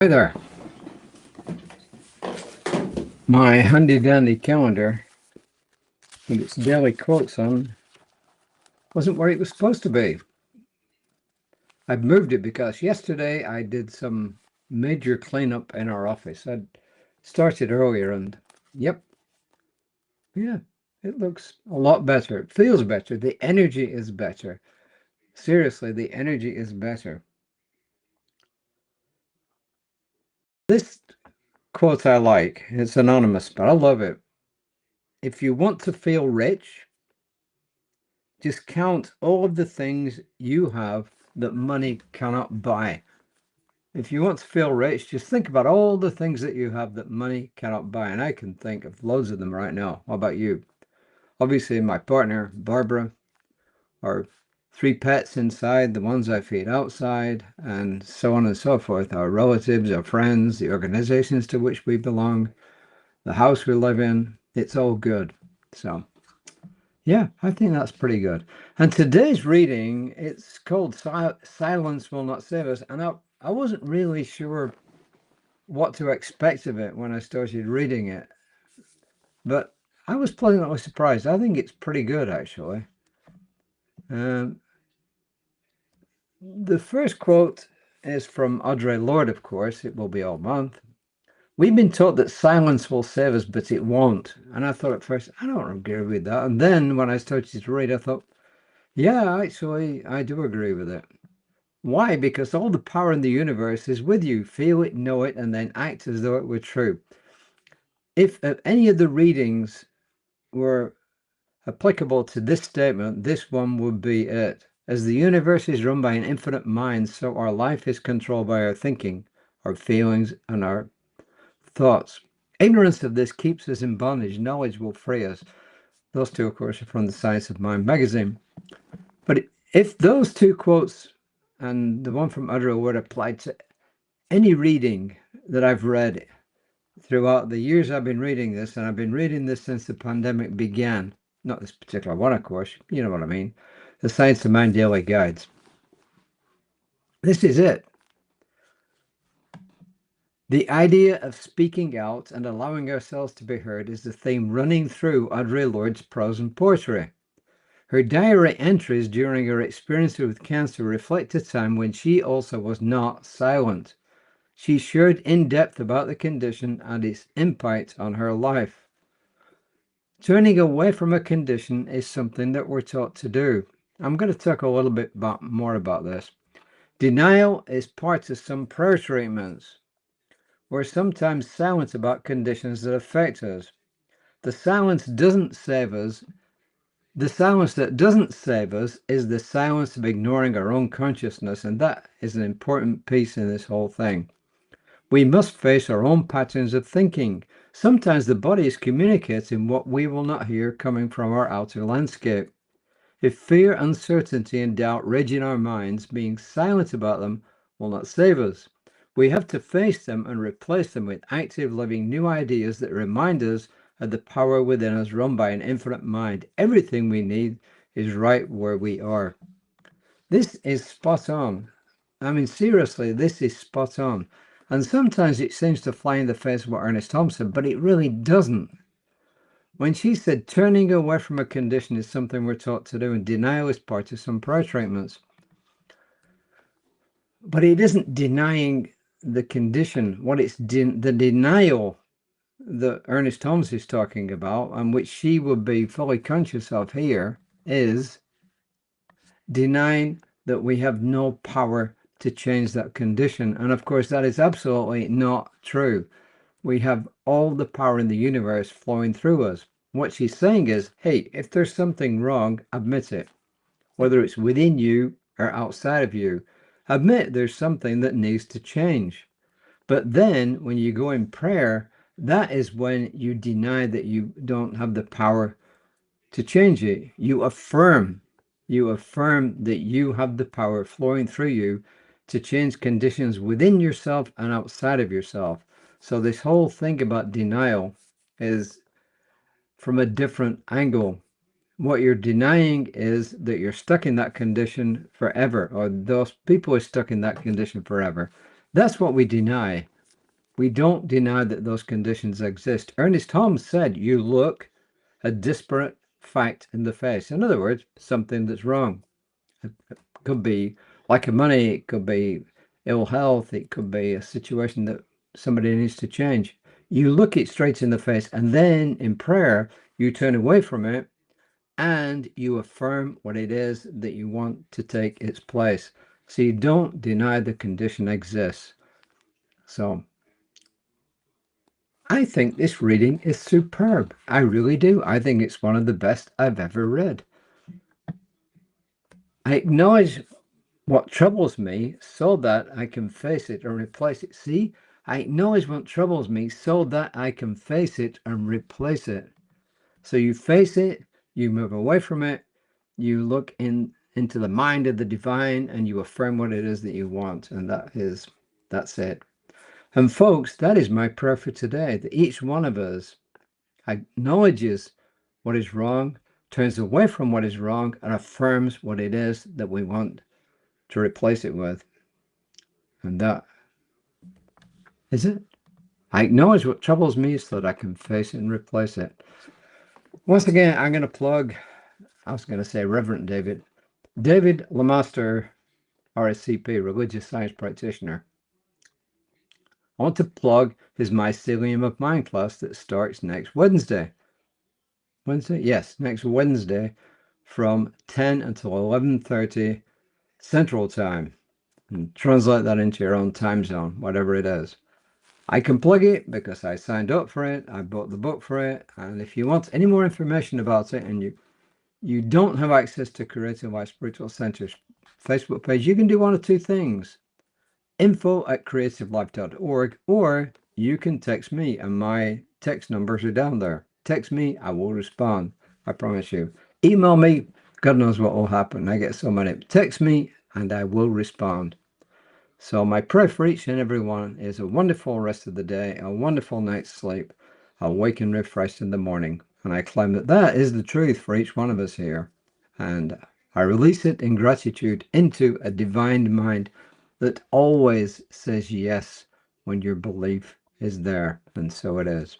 Hi there. My handy dandy calendar with its daily quotes on wasn't where it was supposed to be. I've moved it because yesterday I did some major cleanup in our office. I'd started earlier and yep, yeah, it looks a lot better. It feels better. The energy is better. Seriously, the energy is better. This quote I like. It's anonymous, but I love it. If you want to feel rich, just count all of the things you have that money cannot buy. If you want to feel rich, just think about all the things that you have that money cannot buy. And I can think of loads of them right now. How about you? Obviously, my partner, Barbara, our 3 pets inside, the ones I feed outside, and so on and so forth. Our relatives, our friends, the organizations to which we belong, the house we live in. It's all good. So yeah, I think that's pretty good. And today's reading, it's called Silence Will Not Save Us. And I wasn't really sure what to expect of it when I started reading it, but I was pleasantly surprised. I think it's pretty good, actually. The first quote is from Audre Lorde, of course. It will be all month. We've been taught that silence will save us, but it won't. And I thought at first, I don't agree with that. And then when I started to read, I thought, yeah, actually, I do agree with it. Why? Because all the power in the universe is with you. Feel it, know it, and then act as though it were true. If any of the readings were applicable to this statement, this one would be it. As the universe is run by an infinite mind, so our life is controlled by our thinking, our feelings, and our thoughts. Ignorance of this keeps us in bondage. Knowledge will free us. Those two, of course, are from the Science of Mind magazine. But if those two quotes and the one from Audre Lorde applied to any reading that I've read throughout the years I've been reading this, and I've been reading this since the pandemic began, not this particular one, of course, you know what I mean, the Science of Mind Daily Guides. This is it. The idea of speaking out and allowing ourselves to be heard is the theme running through Audre Lorde's prose and poetry. Her diary entries during her experience with cancer reflect a time when she also was not silent. She shared in depth about the condition and its impact on her life. Turning away from a condition is something that we're taught to do. I'm going to talk a little bit more about this. Denial is part of some prayer treatments. We're sometimes silent about conditions that affect us. The silence doesn't save us. The silence that doesn't save us is the silence of ignoring our own consciousness, and that is an important piece in this whole thing. We must face our own patterns of thinking. Sometimes the body is communicating what we will not hear coming from our outer landscape. If fear, uncertainty, and doubt rage in our minds, being silent about them will not save us. We have to face them and replace them with active, living new ideas that remind us of the power within us run by an infinite mind. Everything we need is right where we are. This is spot on. I mean, seriously, this is spot on. And sometimes it seems to fly in the face of what Ernest Holmes said, but it really doesn't. When she said turning away from a condition is something we're taught to do, and denial is part of some prayer treatments. But it isn't denying the condition. What it's the denial that Ernest Holmes is talking about, and which she would be fully conscious of here, is denying that we have no power to change that condition. And of course, that is absolutely not true. We have all the power in the universe flowing through us. What she's saying is, hey, if there's something wrong, admit it. Whether it's within you or outside of you, admit there's something that needs to change. But then when you go in prayer, that is when you deny that you don't have the power to change it. You affirm that you have the power flowing through you to change conditions within yourself and outside of yourself. So this whole thing about denial is from a different angle. What you're denying is that you're stuck in that condition forever, or those people are stuck in that condition forever. That's what we deny. We don't deny that those conditions exist. Ernest Holmes said, you look a disparate fact in the face. In other words, something that's wrong. It could be lack of money, it could be ill health, it could be a situation that somebody needs to change. You look it straight in the face, and then in prayer, you turn away from it and you affirm what it is that you want to take its place. So you don't deny the condition exists. So I think this reading is superb. I really do. I think it's one of the best I've ever read. I acknowledge what troubles me so that I can face it and replace it. See, I acknowledge what troubles me so that I can face it and replace it. So you face it, you move away from it, you look into the mind of the divine, and you affirm what it is that you want. And that's it. And folks, that is my prayer for today, that each one of us acknowledges what is wrong, turns away from what is wrong, and affirms what it is that we want to replace it with. And that is it. I acknowledge what troubles me so that I can face it and replace it. Once again, I'm going to plug, I was going to say Reverend David Lemaster, RSCP, Religious Science Practitioner. I want to plug his Mycelium of Mind class that starts next Wednesday. Yes, next Wednesday from 10 until 11:30 Central Time. And translate that into your own time zone, whatever it is. I can plug it because I signed up for it. I bought the book for it. And if you want any more information about it and you don't have access to Creative Life Spiritual Center's Facebook page, you can do one of two things. info@creativelife.org, or you can text me, and my text numbers are down there. Text me, I will respond. I promise you. Email me, God knows what will happen. I get so many. Text me, and I will respond. So my prayer for each and every one is a wonderful rest of the day, a wonderful night's sleep. I'll wake and refreshed in the morning. And I claim that that is the truth for each one of us here. And I release it in gratitude into a divine mind that always says yes when your belief is there. And so it is.